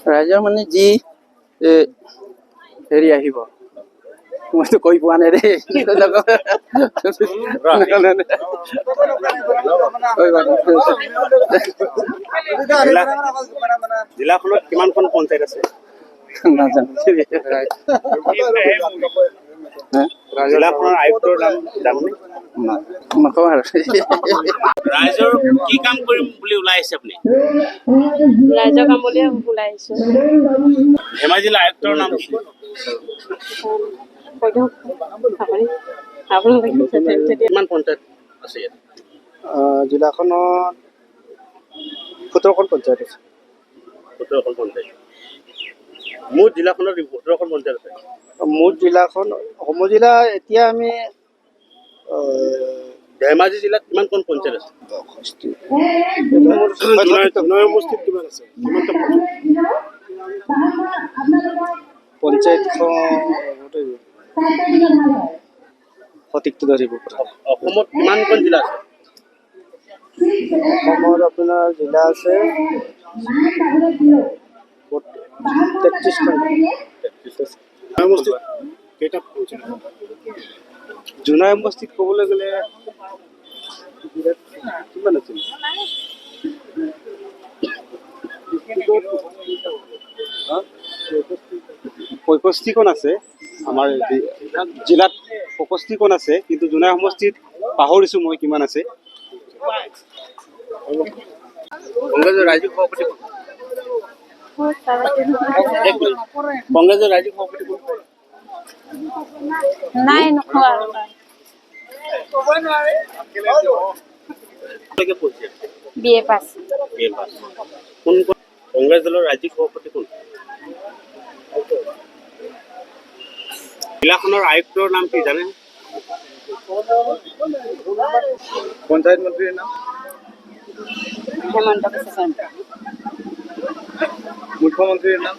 ৰাইজৰ মানে যি হেৰি আহিব মইতো কৈ পোৱা নাই দেই জিলাখনত কিমানখন পঞ্চায়ত আছে? নাজানো জিলাখনৰ আয়ুক্তৰ নাম জানেনে? নকওঁ আৰু ৰাইজৰ কি কাম কৰিম বুলি ওলাই আহিছে আপুনি? ৰাইজৰ কাম বুলিয়ে ওলাই আহিছো। ধেমাজি জিলা আয়ুক্তৰ নাম কি? কিমান পঞ্চায়ত আছে ইয়াত? জিলাখনত 17খন পঞ্চায়ত আছে। 17খন পঞ্চায়ত। মুঠ জিলাখনত 17খন পঞ্চায়ত আছে। মুঠ জিলাখন অসমৰ জিলা এতিয়া আমি ধেমাজি জিলাত কিমানখন পঞ্চায়ত আছে? সমষ্টিত কিমান আছে? পঞ্চায়তখন সঠিকটো ধৰিব পৰা নাই। অসমত কিমানখন জিলা আছে? অসমত আপোনাৰ জিলা আছে 33খন। জোনাই সমষ্টিত ক'বলৈ গ'লে কিমান আছিল? 65খন আছে। আমাৰ জিলাত 65খন আছে, কিন্তু জোনাই সমষ্টিত পাহৰিছো মই কিমান আছে। কংগ্ৰেছৰ ৰাজ্যিক সভাপতি কোন? কংগ্ৰেছৰ ৰাজ্যিক সভাপতি কোন? নাই নোখোৱা বিএ পাছ। কোন কংগ্ৰেছ দলৰ ৰাজ্যিক সভাপতি কোন? জিলাখনৰ আয়ুক্তৰ নাম কি জানে? পঞ্চায়ত মন্ত্ৰীৰ নাম হেমন্ত বিশ্ব শৰ্মা। মুখ্যমন্ত্ৰীৰ নাম